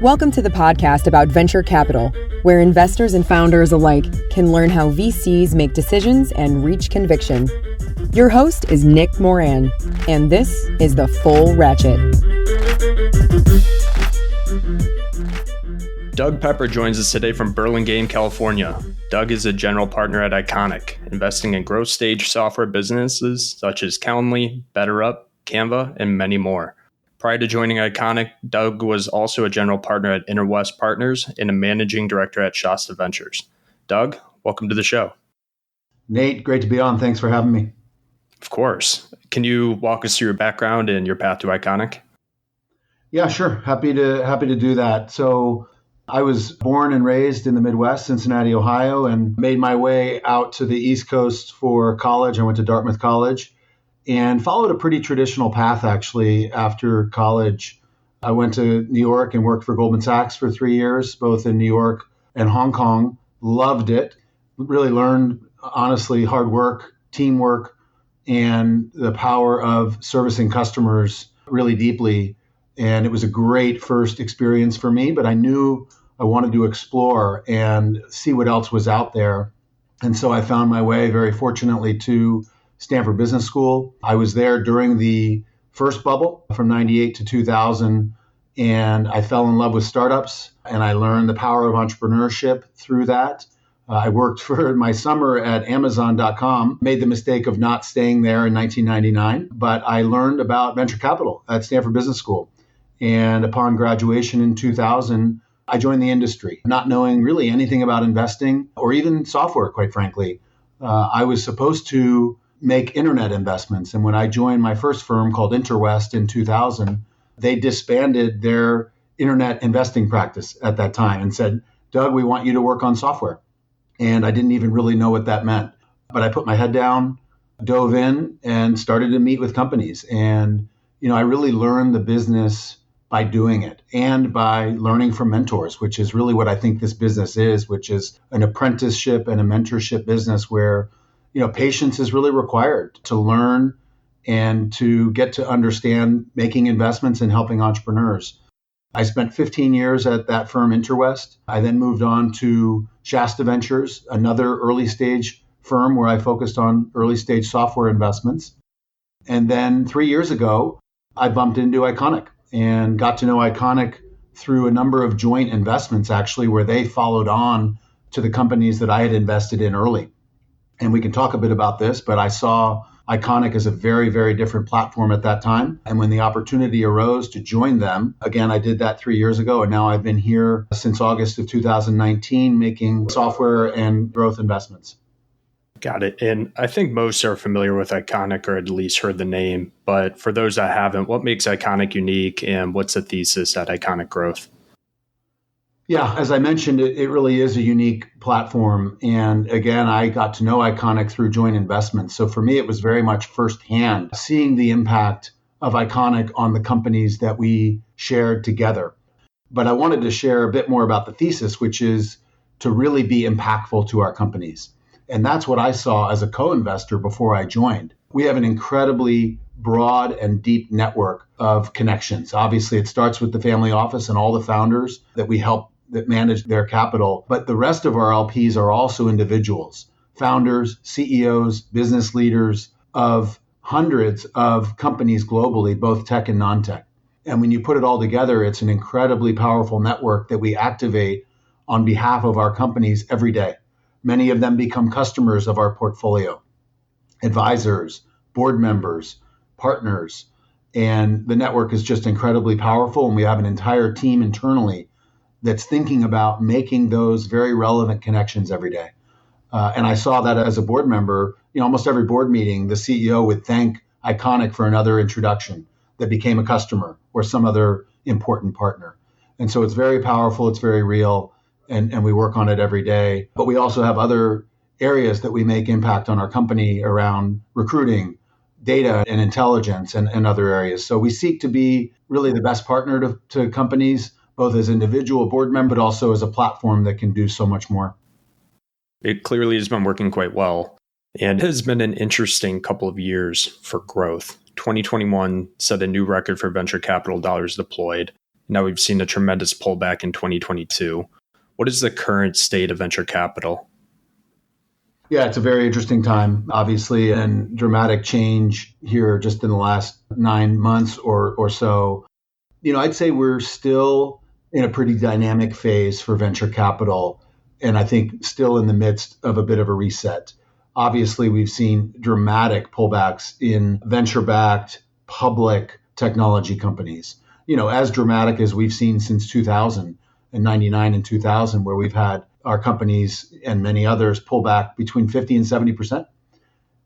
Welcome to the podcast about venture capital, where investors and founders alike can learn how VCs make decisions and reach conviction. Your host is Nick Moran, and this is The Full Ratchet. Doug Pepper joins us today from Burlingame, California. Doug is a general partner at Iconiq, investing in growth stage software businesses such as Calendly, BetterUp, Canva, and many more. Prior to joining Iconiq, Doug was also a general partner at InterWest Partners and a managing director at Shasta Ventures. Doug, welcome to the show. Nate, great to be on. Thanks for having me. Of course. Can you walk us through your background and your path to Iconiq? Yeah, sure. Happy to do that. So I was born and raised in the Midwest, Cincinnati, Ohio, and made my way out to the East Coast for college. I went to Dartmouth College and followed a pretty traditional path, actually. After college, I went to New York and worked for Goldman Sachs for 3 years, both in New York and Hong Kong. Loved it. Really learned, honestly, hard work, teamwork, and the power of servicing customers really deeply. And it was a great first experience for me, but I knew I wanted to explore and see what else was out there. And so I found my way, very fortunately, to Stanford Business School. I was there during the first bubble from 98 to 2000, and I fell in love with startups, and I learned the power of entrepreneurship through that. I worked for my summer at Amazon.com, made the mistake of not staying there in 1999, but I learned about venture capital at Stanford Business School. And upon graduation in 2000, I joined the industry, not knowing really anything about investing or even software, quite frankly. I was supposed to make internet investments. And when I joined my first firm called InterWest in 2000, they disbanded their internet investing practice at that time and said, Doug, we want you to work on software. And I didn't even really know what that meant. But I put my head down, dove in, and started to meet with companies. And, I really learned the business by doing it and by learning from mentors, which is really what I think this business is, which is an apprenticeship and a mentorship business where patience is really required to learn and to get to understand making investments and helping entrepreneurs. I spent 15 years at that firm, InterWest. I then moved on to Shasta Ventures, another early stage firm where I focused on early stage software investments. And then 3 years ago, I bumped into Iconiq and got to know Iconiq through a number of joint investments, actually, where they followed on to the companies that I had invested in early. And we can talk a bit about this, but I saw Iconiq as a very, very different platform at that time. And when the opportunity arose to join them, again, I did that 3 years ago. And now I've been here since August of 2019, making software and growth investments. Got it. And I think most are familiar with Iconiq or at least heard the name. But for those that haven't, what makes Iconiq unique and what's the thesis at Iconiq Growth? Yeah, as I mentioned, it really is a unique platform. And again, I got to know Iconiq through joint investments. So for me, it was very much firsthand seeing the impact of Iconiq on the companies that we shared together. But I wanted to share a bit more about the thesis, which is to really be impactful to our companies. And that's what I saw as a co-investor before I joined. We have an incredibly broad and deep network of connections. Obviously, it starts with the family office and all the founders that we help that manage their capital. But the rest of our LPs are also individuals, founders, CEOs, business leaders of hundreds of companies globally, both tech and non-tech. And when you put it all together, it's an incredibly powerful network that we activate on behalf of our companies every day. Many of them become customers of our portfolio, advisors, board members, partners. And the network is just incredibly powerful. And we have an entire team internally that's thinking about making those very relevant connections every day. And I saw that as a board member. Almost every board meeting, the CEO would thank Iconiq for another introduction that became a customer or some other important partner. And so it's very powerful, it's very real, and we work on it every day. But we also have other areas that we make impact on our company around recruiting, data and intelligence, and other areas. So we seek to be really the best partner to companies, both as individual board member, but also as a platform that can do so much more. It clearly has been working quite well and has been an interesting couple of years for growth. 2021 set a new record for venture capital dollars deployed. Now we've seen a tremendous pullback in 2022. What is the current state of venture capital? Yeah, it's a very interesting time, obviously, and dramatic change here just in the last 9 months or so. I'd say we're still in a pretty dynamic phase for venture capital, and I think still in the midst of a bit of a reset. Obviously, we've seen dramatic pullbacks in venture-backed public technology companies. As dramatic as we've seen since 2000 and 99 and 2000, where we've had our companies and many others pull back between 50 and 70%.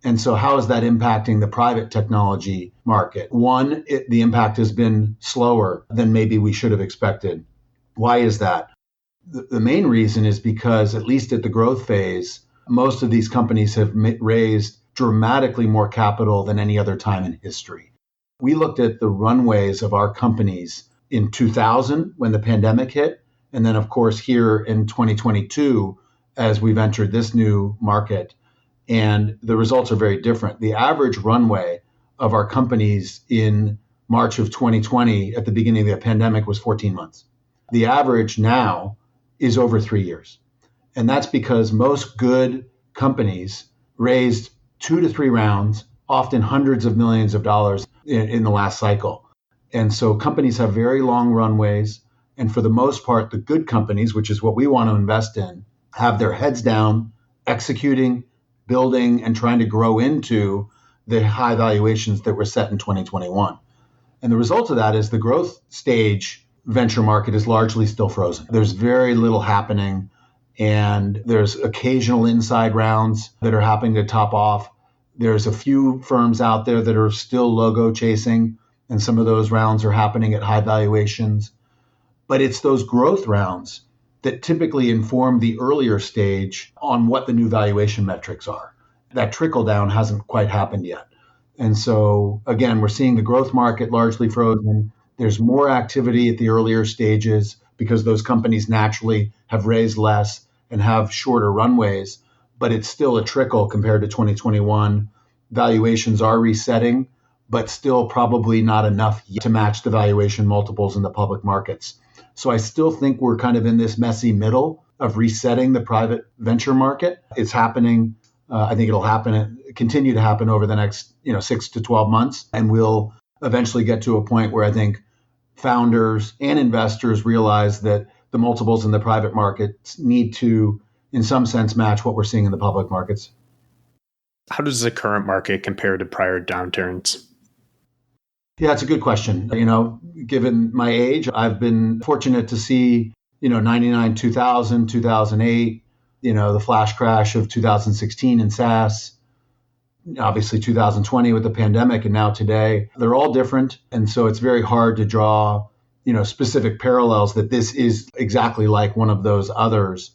And so how is that impacting the private technology market? One, the impact has been slower than maybe we should have expected. Why is that? The main reason is because, at least at the growth phase, most of these companies have raised dramatically more capital than any other time in history. We looked at the runways of our companies in 2000 when the pandemic hit, and then, of course, here in 2022, as we've entered this new market, and the results are very different. The average runway of our companies in March of 2020 at the beginning of the pandemic was 14 months. The average now is over 3 years. And that's because most good companies raised 2 to 3 rounds, often hundreds of millions of dollars in the last cycle. And so companies have very long runways. And for the most part, the good companies, which is what we want to invest in, have their heads down, executing, building, and trying to grow into the high valuations that were set in 2021. And the result of that is the growth stage venture market is largely still frozen. There's very little happening, and there's occasional inside rounds that are happening to top off. There's a few firms out there that are still logo chasing, and some of those rounds are happening at high valuations. But it's those growth rounds that typically inform the earlier stage on what the new valuation metrics are. That trickle down hasn't quite happened yet. And so, again, we're seeing the growth market largely frozen. There's more activity at the earlier stages because those companies naturally have raised less and have shorter runways, but it's still a trickle compared to 2021. Valuations are resetting, but still probably not enough to match the valuation multiples in the public markets. So I still think we're kind of in this messy middle of resetting the private venture market. It's happening. I think it'll continue to happen over the next 6 to 12 months. And we'll eventually get to a point where I think founders and investors realize that the multiples in the private markets need to, in some sense, match what we're seeing in the public markets. How does the current market compare to prior downturns? Yeah, it's a good question. Given my age, I've been fortunate to see, 99, 2000, 2008, the flash crash of 2016 in SaaS, obviously 2020 with the pandemic, and now today. They're all different. And so it's very hard to draw, specific parallels that this is exactly like one of those others.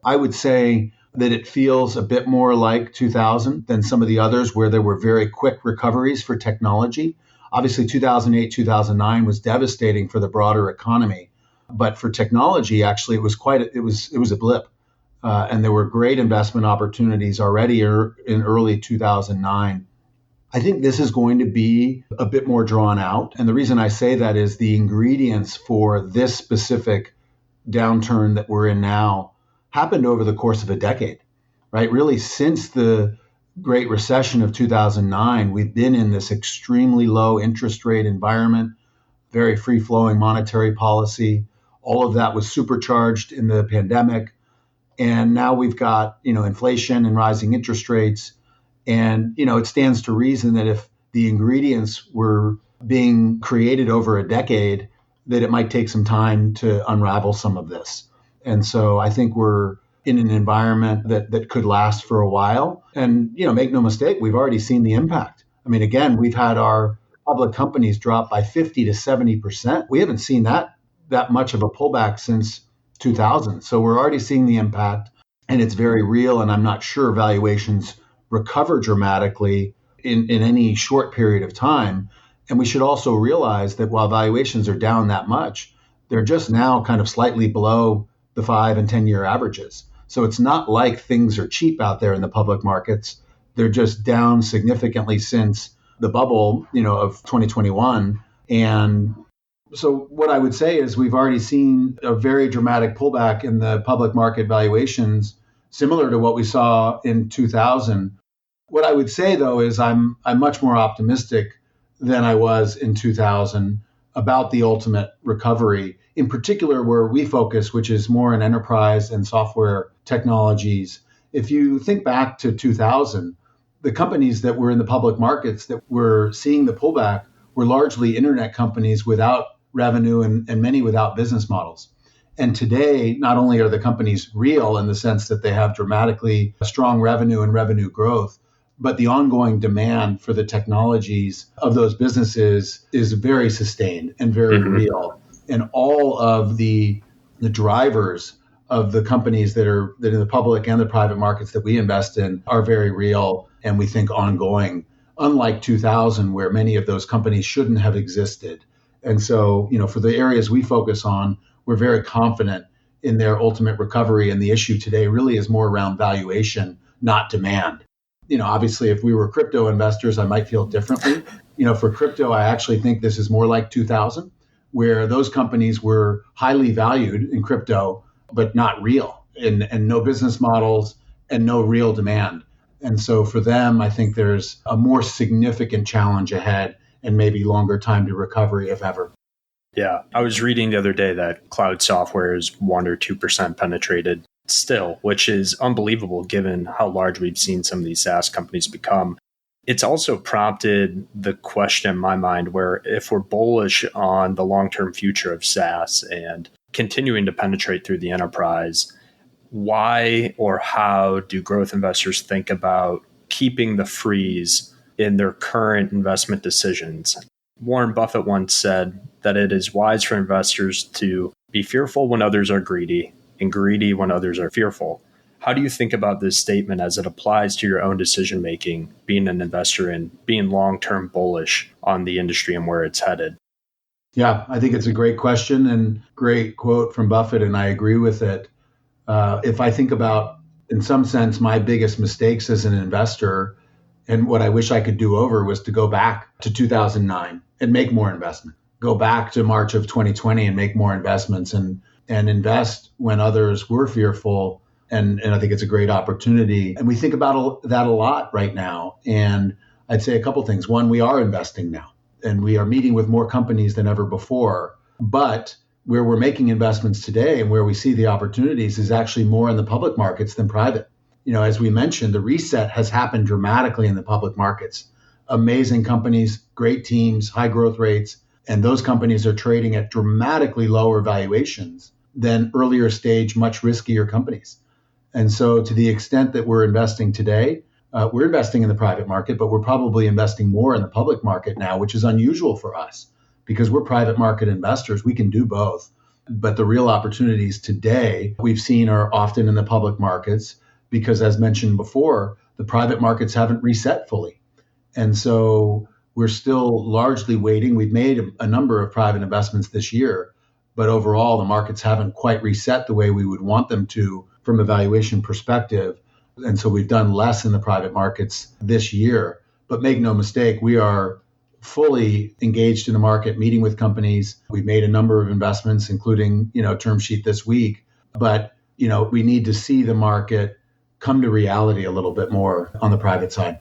I would say that it feels a bit more like 2000 than some of the others where there were very quick recoveries for technology. Obviously, 2008, 2009 was devastating for the broader economy. But for technology, actually, it was a blip. And there were great investment opportunities already in early 2009. I think this is going to be a bit more drawn out. And the reason I say that is the ingredients for this specific downturn that we're in now happened over the course of a decade, right? Really, since the Great Recession of 2009, we've been in this extremely low interest rate environment, very free-flowing monetary policy. All of that was supercharged in the pandemic. And now we've got, inflation and rising interest rates. And, it stands to reason that if the ingredients were being created over a decade, that it might take some time to unravel some of this. And so I think we're in an environment that could last for a while. And, make no mistake, we've already seen the impact. I mean, again, we've had our public companies drop by 50 to 70%. We haven't seen that much of a pullback since 2000. So we're already seeing the impact, and it's very real. And I'm not sure valuations recover dramatically in any short period of time. And we should also realize that while valuations are down that much, they're just now kind of slightly below the 5 and 10-year averages. So it's not like things are cheap out there in the public markets. They're just down significantly since the bubble, of 2021. And so what I would say is we've already seen a very dramatic pullback in the public market valuations, similar to what we saw in 2000. What I would say, though, is I'm much more optimistic than I was in 2000 about the ultimate recovery, in particular where we focus, which is more in enterprise and software technologies. If you think back to 2000, the companies that were in the public markets that were seeing the pullback were largely internet companies without revenue and many without business models. And today, not only are the companies real in the sense that they have dramatically strong revenue and revenue growth, but the ongoing demand for the technologies of those businesses is very sustained and very real. And all of the drivers of the companies that are in the public and the private markets that we invest in are very real and we think ongoing, unlike 2000, where many of those companies shouldn't have existed. And so, for the areas we focus on, we're very confident in their ultimate recovery. And the issue today really is more around valuation, not demand. Obviously, if we were crypto investors, I might feel differently. For crypto, I actually think this is more like 2000, where those companies were highly valued in crypto, but not real, and no business models and no real demand. And so for them, I think there's a more significant challenge ahead and maybe longer time to recovery, if ever. Yeah, I was reading the other day that cloud software is 1 or 2% penetrated still, which is unbelievable given how large we've seen some of these SaaS companies become. It's also prompted the question in my mind where if we're bullish on the long-term future of SaaS and continuing to penetrate through the enterprise, why or how do growth investors think about keeping the freeze in their current investment decisions? Warren Buffett once said that it is wise for investors to be fearful when others are greedy and greedy when others are fearful. How do you think about this statement as it applies to your own decision-making, being an investor and being long-term bullish on the industry and where it's headed? Yeah, I think it's a great question and great quote from Buffett, and I agree with it. If I think about, in some sense, my biggest mistakes as an investor and what I wish I could do over was to go back to 2009 and make more investment. Go back to March of 2020 and make more investments and invest when others were fearful. And I think it's a great opportunity. And we think about that a lot right now. And I'd say a couple things. One, we are investing now and we are meeting with more companies than ever before. But where we're making investments today and where we see the opportunities is actually more in the public markets than private. As we mentioned, the reset has happened dramatically in the public markets. Amazing companies, great teams, high growth rates, and those companies are trading at dramatically lower valuations than earlier stage, much riskier companies. And so to the extent that we're investing today, we're investing in the private market, but we're probably investing more in the public market now, which is unusual for us because we're private market investors. We can do both. But the real opportunities today we've seen are often in the public markets because, as mentioned before, the private markets haven't reset fully. And so we're still largely waiting. We've made a number of private investments this year, but overall, the markets haven't quite reset the way we would want them to from a valuation perspective. And so we've done less in the private markets this year. But make no mistake, we are fully engaged in the market, meeting with companies. We've made a number of investments, including, term sheet this week. But, we need to see the market come to reality a little bit more on the private side.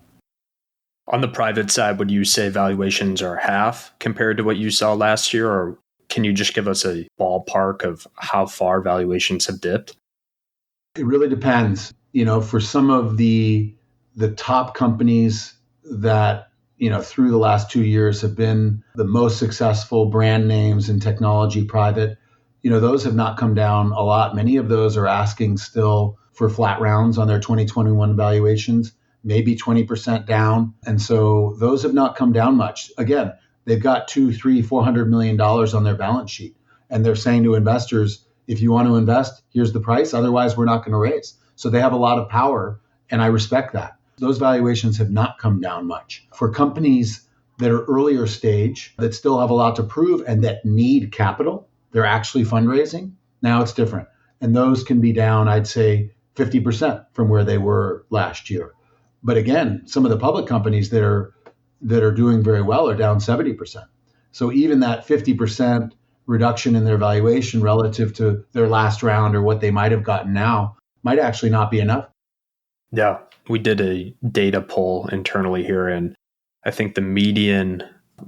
On the private side, would you say valuations are half compared to what you saw last year? Or can you just give us a ballpark of how far valuations have dipped? It really depends. For some of the top companies that, through the last 2 years have been the most successful brand names in technology private, those have not come down a lot. Many of those are asking still for flat rounds on their 2021 valuations, maybe 20% down. And so those have not come down much. Again, they've got $200, $300, $400 million on their balance sheet. And they're saying to investors, if you want to invest, here's the price. Otherwise, we're not going to raise. So they have a lot of power. And I respect that. Those valuations have not come down much. For companies that are earlier stage, that still have a lot to prove and that need capital, they're actually fundraising. Now it's different. And those can be down, I'd say, 50% from where they were last year. But again, some of the public companies that are that are doing very well are down 70%. So even that 50% reduction in their valuation relative to their last round or what they might have gotten now might actually not be enough. Yeah, we did a data poll internally here, and I think the median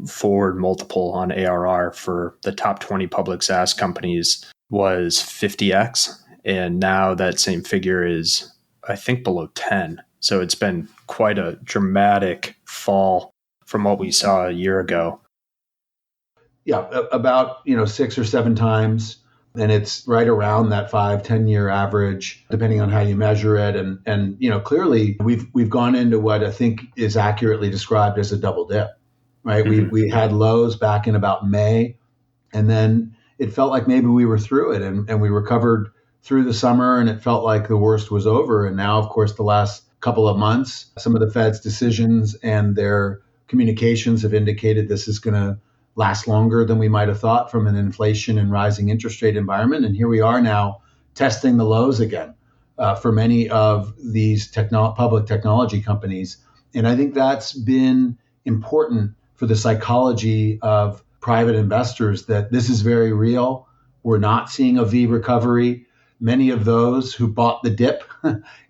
forward multiple on ARR for the top 20 public SaaS companies was 50x. And now that same figure is, I think, below 10. So it's been quite a dramatic fall from what we saw a year ago. Yeah, about 6 or 7 times. And it's right around that 5-10 year average, depending on how you measure it. And clearly we've gone into what I think is accurately described as a double dip, right? Mm-hmm. We had lows back in about May, and then it felt like maybe we were through it, and we recovered through the summer, and it felt like the worst was over. And now, of course, the last couple of months, some of the Fed's decisions and their communications have indicated this is going to last longer than we might have thought from an inflation and rising interest rate environment. And here we are now testing the lows again for many of these public technology companies. And I think that's been important for the psychology of private investors, that this is very real. We're not seeing a V recovery. Many of those who bought the dip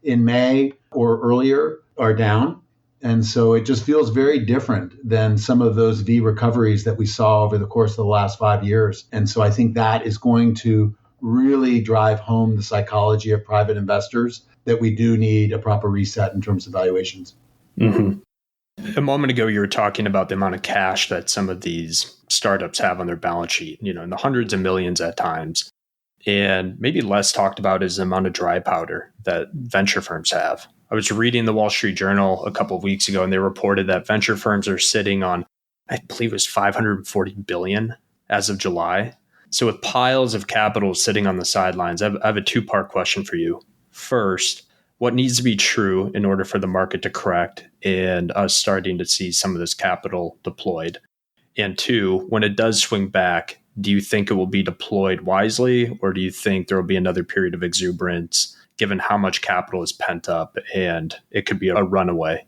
in May or earlier are down. And so it just feels very different than some of those V recoveries that we saw over the course of the last 5 years. And so I think that is going to really drive home the psychology of private investors that we do need a proper reset in terms of valuations. Mm-hmm. A moment ago, you were talking about the amount of cash that some of these startups have on their balance sheet, in the hundreds of millions at times. And maybe less talked about is the amount of dry powder that venture firms have. I was reading the Wall Street Journal a couple of weeks ago, and they reported that venture firms are sitting on, I believe it was $540 billion as of July. So with piles of capital sitting on the sidelines, I have a two-part question for you. First, what needs to be true in order for the market to correct and us starting to see some of this capital deployed? And two, when it does swing back, do you think it will be deployed wisely, or do you think there will be another period of exuberance given how much capital is pent up and it could be a runaway?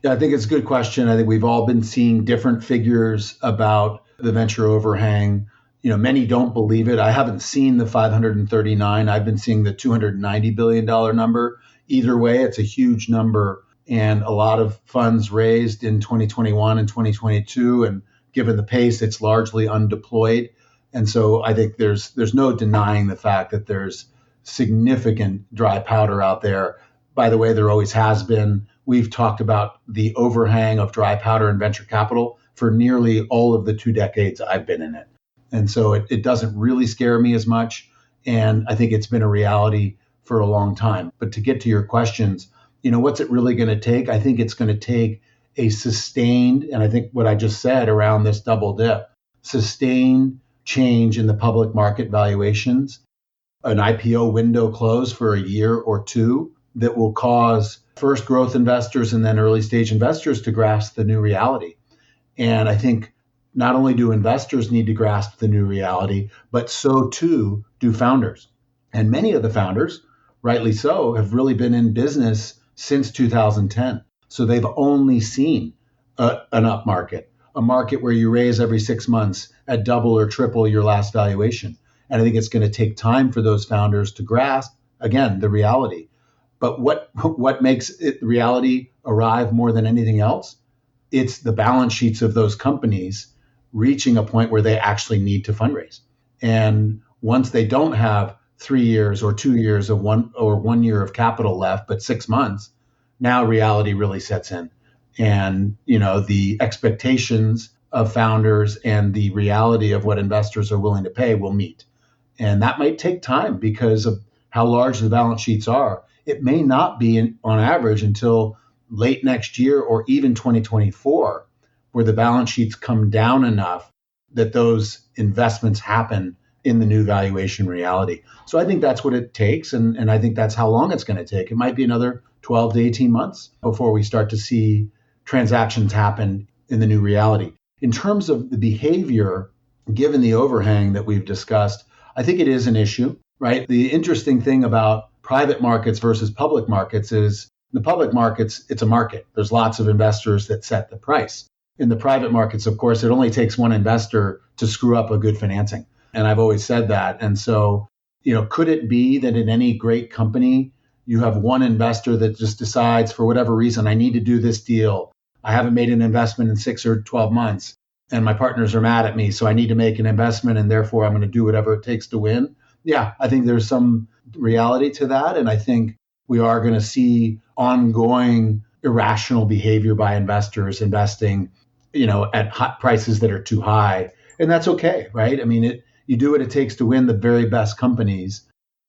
Yeah, I think it's a good question. I think we've all been seeing different figures about the venture overhang. Many don't believe it. I haven't seen the 539. I've been seeing the $290 billion number. Either way, it's a huge number, and a lot of funds raised in 2021 and 2022. And given the pace, it's largely undeployed. And so I think there's no denying the fact that there's significant dry powder out there. By the way, there always has been. We've talked about the overhang of dry powder in venture capital for nearly all of the 2 decades I've been in it. And so it doesn't really scare me as much. And I think it's been a reality for a long time. But to get to your questions, what's it really going to take? I think it's going to take a sustained, and I think what I just said around this double dip, sustained change in the public market valuations, an IPO window close for a year or two that will cause first growth investors and then early stage investors to grasp the new reality. And I think not only do investors need to grasp the new reality, but so too do founders. And many of the founders, rightly so, have really been in business since 2010. So they've only seen an up market, a market where you raise every 6 months at double or triple your last valuation. And I think it's going to take time for those founders to grasp, again, the reality. But what makes it reality arrive more than anything else? It's the balance sheets of those companies reaching a point where they actually need to fundraise. And once they don't have 3 years or 2 years of 1 year of capital left, but 6 months, now reality really sets in. And, the expectations of founders and the reality of what investors are willing to pay will meet. And that might take time because of how large the balance sheets are. It may not be on average until late next year or even 2024 where the balance sheets come down enough that those investments happen in the new valuation reality. So I think that's what it takes. And I think that's how long it's going to take. It might be another 12 to 18 months before we start to see transactions happen in the new reality. In terms of the behavior, given the overhang that we've discussed, I think it is an issue, right? The interesting thing about private markets versus public markets is In the public markets, it's a market. There's lots of investors that set the price. In the private markets, of course, it only takes one investor to screw up a good financing. And I've always said that. And so, could it be that in any great company, you have one investor that just decides for whatever reason, I need to do this deal. I haven't made an investment in 6 or 12 months and my partners are mad at me. So I need to make an investment and therefore I'm going to do whatever it takes to win. Yeah, I think there's some reality to that. And I think we are going to see ongoing irrational behavior by investors investing, at hot prices that are too high. And that's okay, right? I mean, you do what it takes to win the very best companies.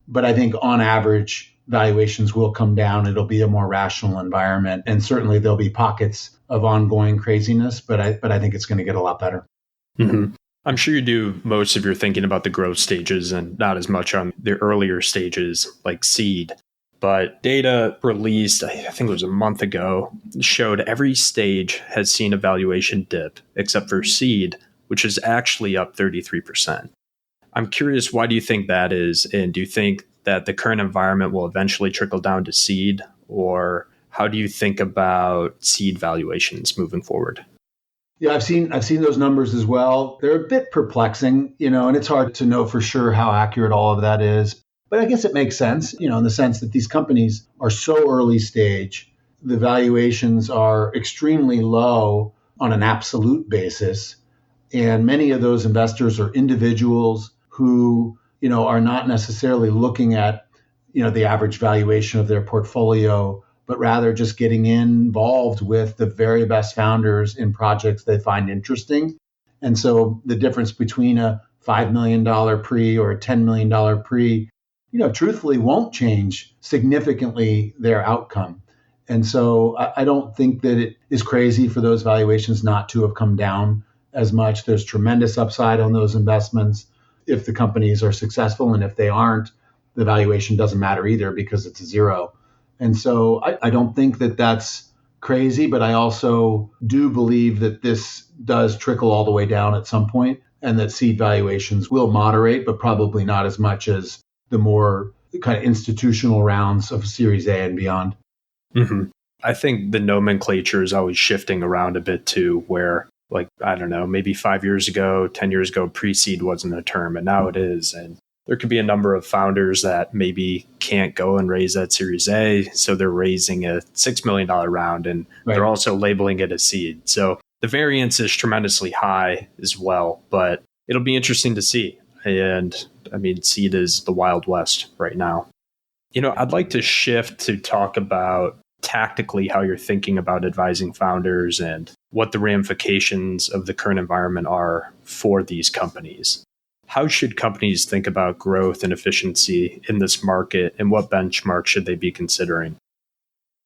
But I think on average, valuations will come down. It'll be a more rational environment. And certainly there'll be pockets of ongoing craziness, but I think it's going to get a lot better. Mm-hmm. I'm sure you do most of your thinking about the growth stages and not as much on the earlier stages like seed. But data released, I think it was a month ago, showed every stage has seen a valuation dip except for seed, which is actually up 33%. I'm curious, why do you think that is? And do you think that the current environment will eventually trickle down to seed? Or how do you think about seed valuations moving forward? Yeah, I've seen those numbers as well. They're a bit perplexing, and it's hard to know for sure how accurate all of that is. But I guess it makes sense, in the sense that these companies are so early stage. The valuations are extremely low on an absolute basis. And many of those investors are individuals who, are not necessarily looking at, the average valuation of their portfolio, but rather just getting involved with the very best founders in projects they find interesting. And so the difference between a $5 million pre or a $10 million pre, truthfully won't change significantly their outcome. And so I don't think that it is crazy for those valuations not to have come down as much. There's tremendous upside on those investments if the companies are successful. And if they aren't, the valuation doesn't matter either because it's a zero. And so I don't think that that's crazy, but I also do believe that this does trickle all the way down at some point and that seed valuations will moderate, but probably not as much as the more kind of institutional rounds of Series A and beyond. Mm-hmm. I think the nomenclature is always shifting around a bit too, where maybe 5 years ago, 10 years ago, pre-seed wasn't a term, and now it is. And there could be a number of founders that maybe can't go and raise that Series A, so they're raising a $6 million round, and They're also labeling it a seed. So the variance is tremendously high as well, but it'll be interesting to see. And I mean, seed is the Wild West right now. I'd like to shift to talk about tactically how you're thinking about advising founders and what the ramifications of the current environment are for these companies. How should companies think about growth and efficiency in this market, and what benchmark should they be considering?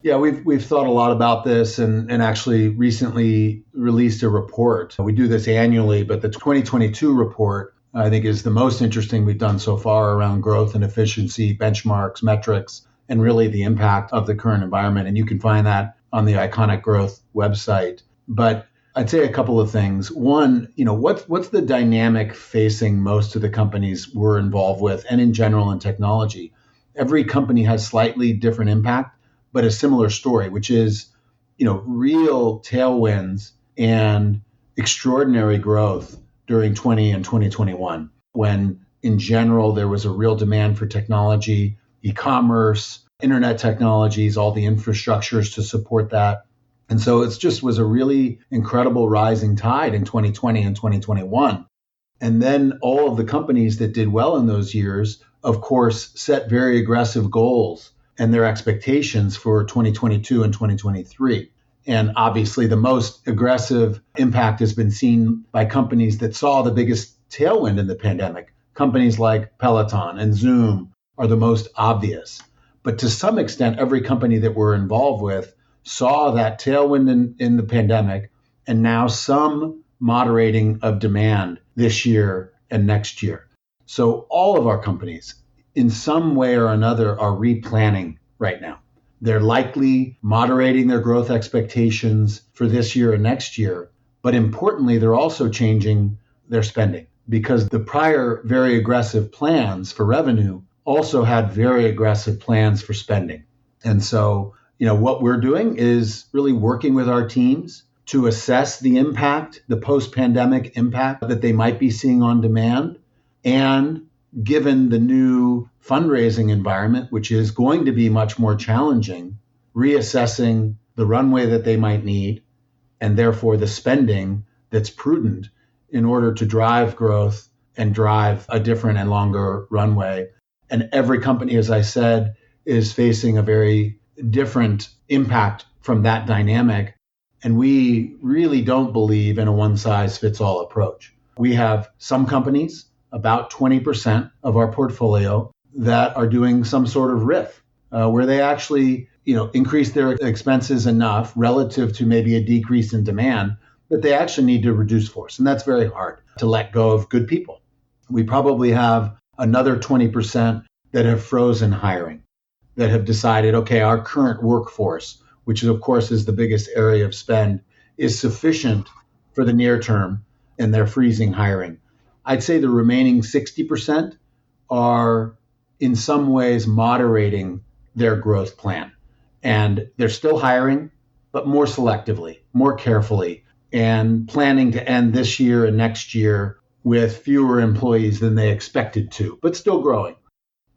Yeah, we've thought a lot about this and actually recently released a report. We do this annually, but the 2022 report I think is the most interesting we've done so far around growth and efficiency, benchmarks, metrics, and really the impact of the current environment. And you can find that on the Iconiq Growth website. But I'd say a couple of things. One, what's the dynamic facing most of the companies we're involved with and in general in technology? Every company has slightly different impact, but a similar story, which is, real tailwinds and extraordinary growth during 20 and 2021, when in general there was a real demand for technology, e-commerce, internet technologies, all the infrastructures to support that. And so it just was a really incredible rising tide in 2020 and 2021. And then all of the companies that did well in those years, of course, set very aggressive goals and their expectations for 2022 and 2023. And obviously, the most aggressive impact has been seen by companies that saw the biggest tailwind in the pandemic. Companies like Peloton and Zoom are the most obvious. But to some extent, every company that we're involved with saw that tailwind in the pandemic, and now some moderating of demand this year and next year. So all of our companies, in some way or another, are replanning right now. They're likely moderating their growth expectations for this year and next year. But importantly, they're also changing their spending because the prior very aggressive plans for revenue also had very aggressive plans for spending. And so, What we're doing is really working with our teams to assess the impact, the post-pandemic impact that they might be seeing on demand. And given the new fundraising environment, which is going to be much more challenging, reassessing the runway that they might need, and therefore the spending that's prudent in order to drive growth and drive a different and longer runway. And every company, as I said, is facing a very different impact from that dynamic. And we really don't believe in a one-size-fits-all approach. We have some companies, about 20% of our portfolio, that are doing some sort of RIF, where they actually increase their expenses enough relative to maybe a decrease in demand that they actually need to reduce force. And that's very hard to let go of good people. We probably have another 20% that have frozen hiring, that have decided, okay, our current workforce, which of course is the biggest area of spend, is sufficient for the near term, and they're freezing hiring. I'd say the remaining 60% are in some ways moderating their growth plan. And they're still hiring, but more selectively, more carefully, and planning to end this year and next year with fewer employees than they expected to, but still growing.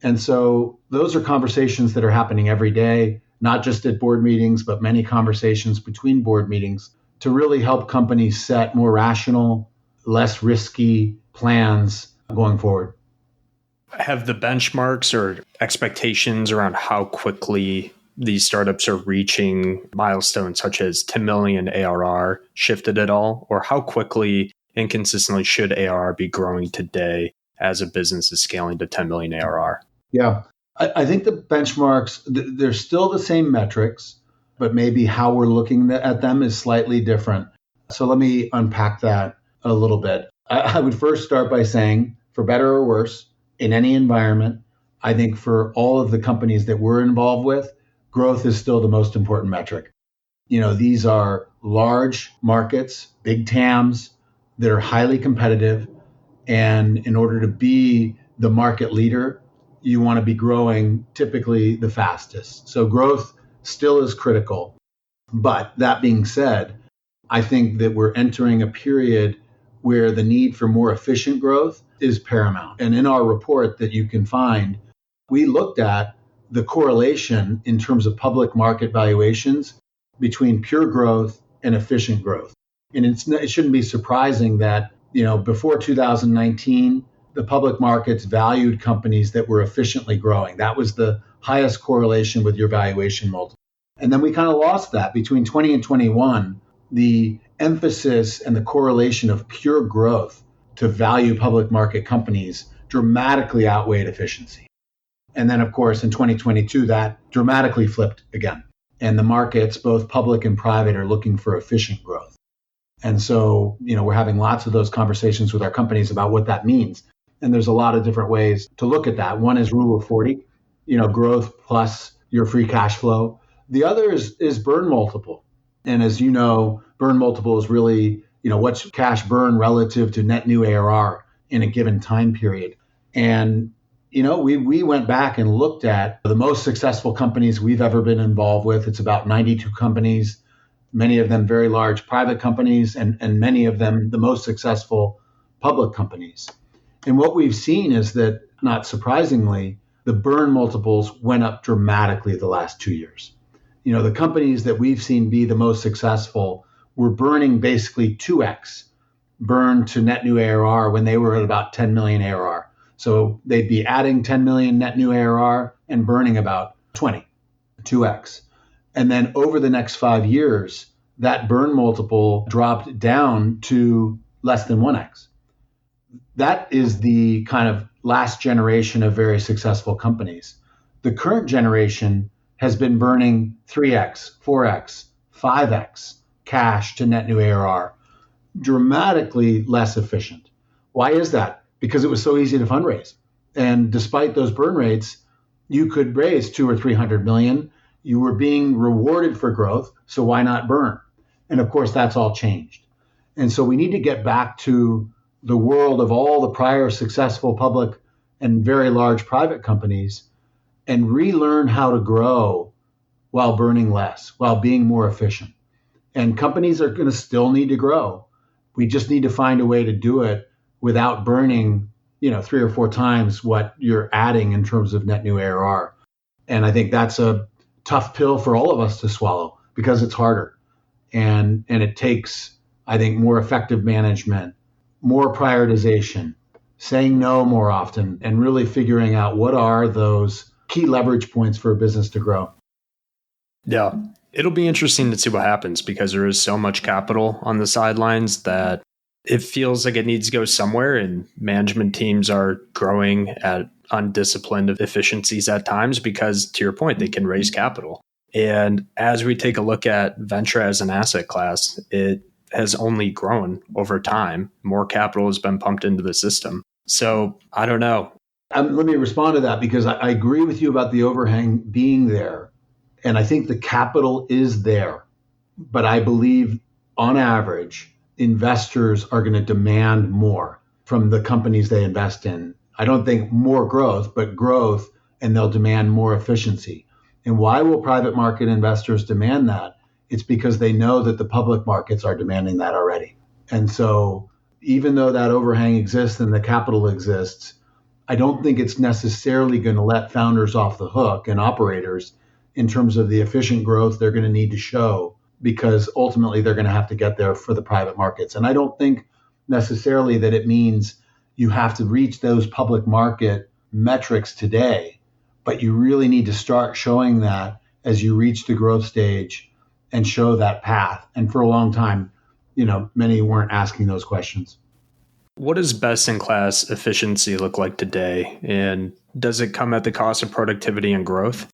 And so those are conversations that are happening every day, not just at board meetings, but many conversations between board meetings to really help companies set more rational, less risky plans going forward. Have the benchmarks or expectations around how quickly these startups are reaching milestones such as 10 million ARR shifted at all? Or how quickly and consistently should ARR be growing today as a business is scaling to 10 million ARR? Yeah, I think the benchmarks, they're still the same metrics, but maybe how we're looking at them is slightly different. So let me unpack that a little bit. I would first start by saying, for better or worse, in any environment, I think for all of the companies that we're involved with, growth is still the most important metric. These are large markets, big TAMs that are highly competitive. And in order to be the market leader, you want to be growing typically the fastest. So growth still is critical. But that being said, I think that we're entering a period where the need for more efficient growth is paramount. And in our report that you can find, we looked at the correlation in terms of public market valuations between pure growth and efficient growth. And it shouldn't be surprising that, before 2019, the public markets valued companies that were efficiently growing. That was the highest correlation with your valuation multiple. And then we kind of lost that between 20 and 21. The emphasis and the correlation of pure growth to value public market companies dramatically outweighed efficiency. And then, of course, in 2022, that dramatically flipped again. And the markets, both public and private, are looking for efficient growth. And so, we're having lots of those conversations with our companies about what that means. And there's a lot of different ways to look at that. One is Rule of 40, growth plus your free cash flow. The other is burn multiple. And as you know, burn multiple is really, what's cash burn relative to net new ARR in a given time period. And, we went back and looked at the most successful companies we've ever been involved with. It's about 92 companies, many of them very large private companies, and many of them the most successful public companies. And what we've seen is that, not surprisingly, the burn multiples went up dramatically the last 2 years. The companies that we've seen be the most successful were burning basically 2x burn to net new ARR when they were at about 10 million ARR. So they'd be adding 10 million net new ARR and burning about 2x. And then over the next 5 years, that burn multiple dropped down to less than 1x. That is the kind of last generation of very successful companies. The current generation has been burning 3x, 4x, 5x cash to net new ARR, dramatically less efficient. Why is that? Because it was so easy to fundraise. And despite those burn rates, you could raise 200 or 300 million. You were being rewarded for growth, so why not burn? And of course, that's all changed. And so we need to get back to the world of all the prior successful public and very large private companies and relearn how to grow while burning less, while being more efficient. And companies are going to still need to grow. We just need to find a way to do it without burning, 3 or 4 times what you're adding in terms of net new ARR. And I think that's a tough pill for all of us to swallow because it's harder. And it takes, I think, more effective management, more prioritization, saying no more often, and really figuring out what are those key leverage points for a business to grow. Yeah, it'll be interesting to see what happens because there is so much capital on the sidelines that it feels like it needs to go somewhere, and management teams are growing at undisciplined efficiencies at times because, to your point, they can raise capital. And as we take a look at venture as an asset class, it has only grown over time. More capital has been pumped into the system. So I don't know. Let me respond to that because I agree with you about the overhang being there. And I think the capital is there. But I believe on average, investors are going to demand more from the companies they invest in. I don't think more growth, but growth, and they'll demand more efficiency. And why will private market investors demand that? It's because they know that the public markets are demanding that already. And so even though that overhang exists and the capital exists, I don't think it's necessarily going to let founders off the hook and operators in terms of the efficient growth they're going to need to show, because ultimately they're going to have to get there for the private markets. And I don't think necessarily that it means you have to reach those public market metrics today, but you really need to start showing that as you reach the growth stage and show that path. And for a long time, many weren't asking those questions. What does best in class efficiency look like today? And does it come at the cost of productivity and growth?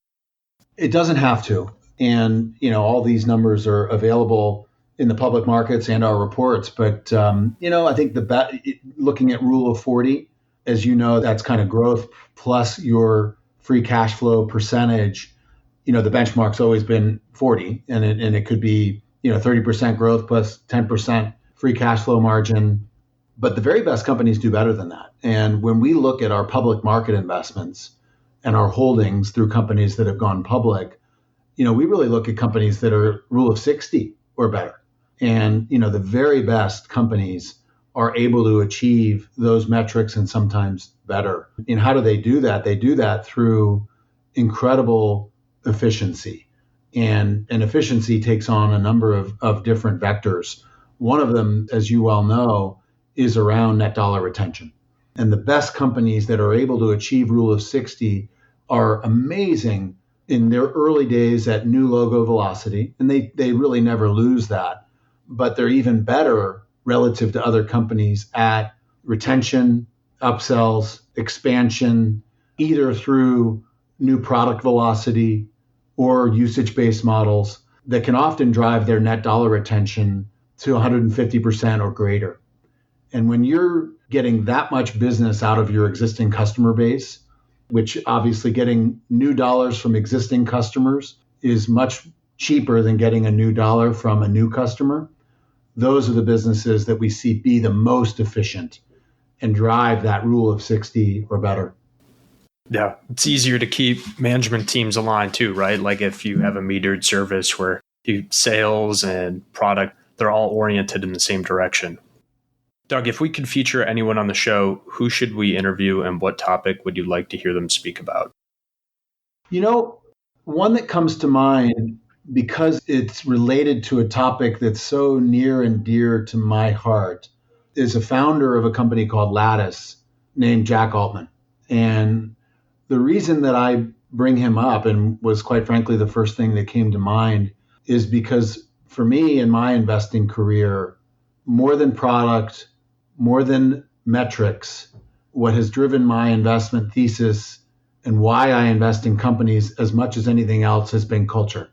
It doesn't have to. And, all these numbers are available in the public markets and our reports. But, I think looking at rule of 40, as you know, that's kind of growth plus your free cash flow percentage. The benchmark's always been 40, and it could be, 30% growth plus 10% free cash flow margin. But the very best companies do better than that. And when we look at our public market investments and our holdings through companies that have gone public, we really look at companies that are rule of 60 or better. And, the very best companies are able to achieve those metrics and sometimes better. And how do they do that? They do that through incredible efficiency. And efficiency takes on a number of different vectors. One of them, as you well know, is around net dollar retention. And the best companies that are able to achieve rule of 60 are amazing in their early days at new logo velocity. And they really never lose that. But they're even better relative to other companies at retention, upsells, expansion, either through new product velocity or usage-based models that can often drive their net dollar retention to 150% or greater. And when you're getting that much business out of your existing customer base, which obviously getting new dollars from existing customers is much cheaper than getting a new dollar from a new customer, those are the businesses that we see be the most efficient and drive that rule of 60 or better. Yeah, it's easier to keep management teams aligned too, right? Like if you have a metered service where sales and product, they're all oriented in the same direction. Doug, if we could feature anyone on the show, who should we interview and what topic would you like to hear them speak about? One that comes to mind because it's related to a topic that's so near and dear to my heart is a founder of a company called Lattice named Jack Altman. And the reason that I bring him up, and was quite frankly the first thing that came to mind, is because for me in my investing career, more than product, more than metrics, what has driven my investment thesis and why I invest in companies as much as anything else has been culture.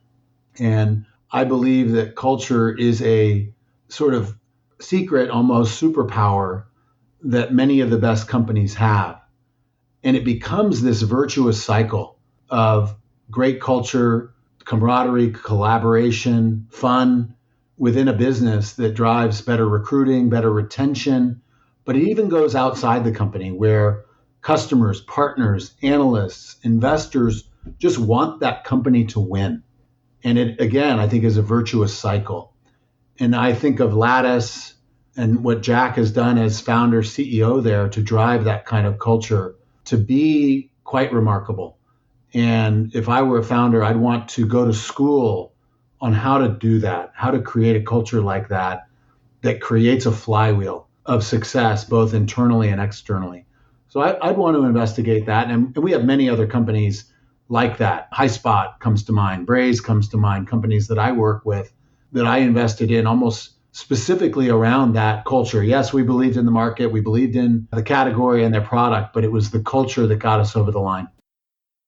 And I believe that culture is a sort of secret, almost superpower that many of the best companies have. And it becomes this virtuous cycle of great culture, camaraderie, collaboration, fun within a business that drives better recruiting, better retention. But it even goes outside the company where customers, partners, analysts, investors just want that company to win. And it, again, I think is a virtuous cycle. And I think of Lattice and what Jack has done as founder CEO there to drive that kind of culture to be quite remarkable. And if I were a founder, I'd want to go to school on how to do that, how to create a culture like that creates a flywheel of success, both internally and externally. So I'd want to investigate that. And we have many other companies like that. HighSpot comes to mind, Braze comes to mind, companies that I work with that I invested in almost specifically around that culture. Yes, we believed in the market, we believed in the category and their product, but it was the culture that got us over the line.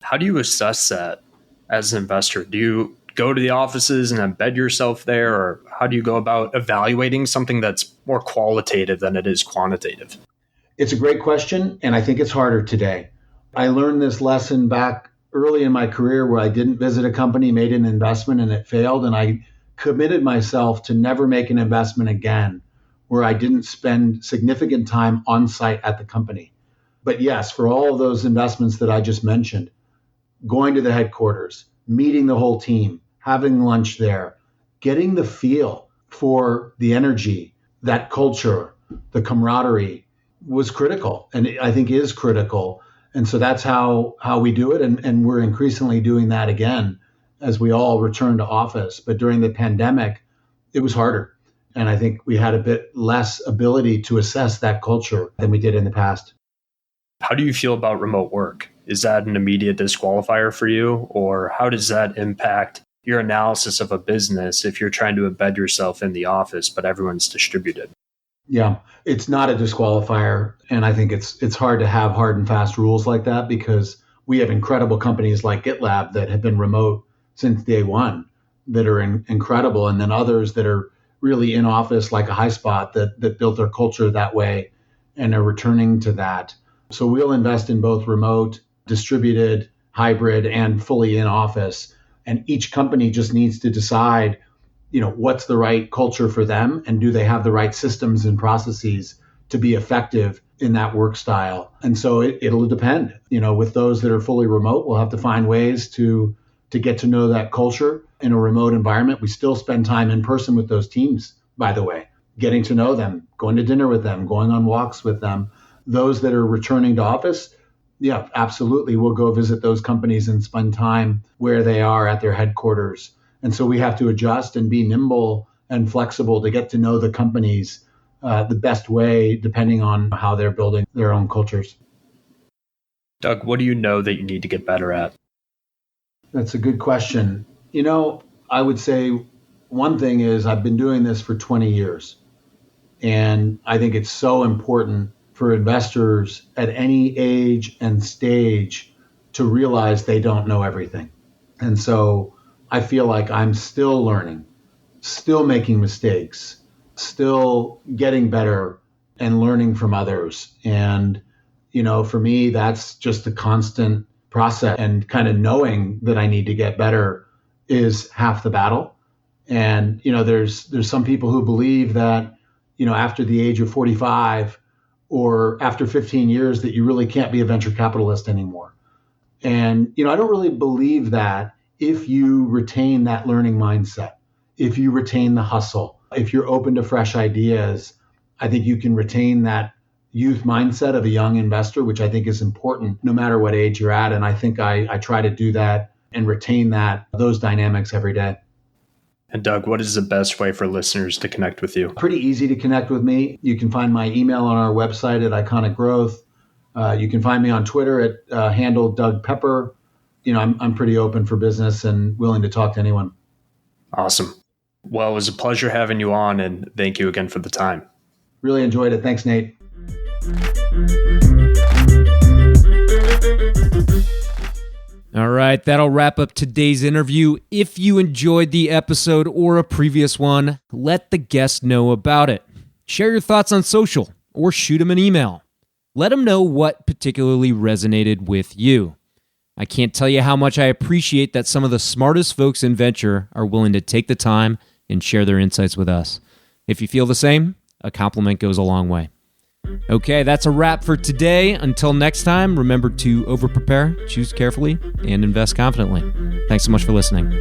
How do you assess that as an investor? Do you go to the offices and embed yourself there, or how do you go about evaluating something that's more qualitative than it is quantitative? It's a great question, and I think it's harder today. I learned this lesson back early in my career where I didn't visit a company, made an investment, and it failed, and I committed myself to never make an investment again where I didn't spend significant time on site at the company. But yes, for all of those investments that I just mentioned, going to the headquarters, meeting the whole team, having lunch there, getting the feel for the energy, that culture, the camaraderie was critical, and I think is critical. And so that's how we do it. And we're increasingly doing that again as we all return to office. But during the pandemic, it was harder. And I think we had a bit less ability to assess that culture than we did in the past. How do you feel about remote work? Is that an immediate disqualifier for you? Or how does that impact your analysis of a business if you're trying to embed yourself in the office, but everyone's distributed? Yeah, it's not a disqualifier. And I think it's hard to have hard and fast rules like that because we have incredible companies like GitLab that have been remote since day one that are incredible. And then others that are really in office like a HighSpot that built their culture that way and are returning to that. So we'll invest in both remote, distributed, hybrid, and fully in office. And each company just needs to decide, what's the right culture for them, and do they have the right systems and processes to be effective in that work style. And so it'll depend. With those that are fully remote, we'll have to find ways to get to know that culture in a remote environment. We still spend time in person with those teams, by the way, getting to know them, going to dinner with them, going on walks with them. Those that are returning to office, yeah, absolutely. We'll go visit those companies and spend time where they are at their headquarters. And so we have to adjust and be nimble and flexible to get to know the companies the best way, depending on how they're building their own cultures. Doug, what do you know that you need to get better at? That's a good question. I would say one thing is I've been doing this for 20 years. And I think it's so important for investors at any age and stage to realize they don't know everything. And so I feel like I'm still learning, still making mistakes, still getting better and learning from others. And, for me, that's just a constant process, and kind of knowing that I need to get better is half the battle. And, there's some people who believe that, after the age of 45 or after 15 years that you really can't be a venture capitalist anymore. And, I don't really believe that if you retain that learning mindset, if you retain the hustle, if you're open to fresh ideas, I think you can retain that youth mindset of a young investor, which I think is important no matter what age you're at. And I think I try to do that and retain those dynamics every day. And Doug, what is the best way for listeners to connect with you? Pretty easy to connect with me. You can find my email on our website at Iconiq Growth. You can find me on Twitter at handle Doug Pepper. I'm pretty open for business and willing to talk to anyone. Awesome. Well, it was a pleasure having you on, and thank you again for the time. Really enjoyed it. Thanks, Nate. All right, that'll wrap up today's interview. If you enjoyed the episode or a previous one, let the guest know about it. Share your thoughts on social or shoot them an email. Let them know what particularly resonated with you. I can't tell you how much I appreciate that some of the smartest folks in venture are willing to take the time and share their insights with us. If you feel the same, a compliment goes a long way. Okay, that's a wrap for today. Until next time, remember to over-prepare, choose carefully, and invest confidently. Thanks so much for listening.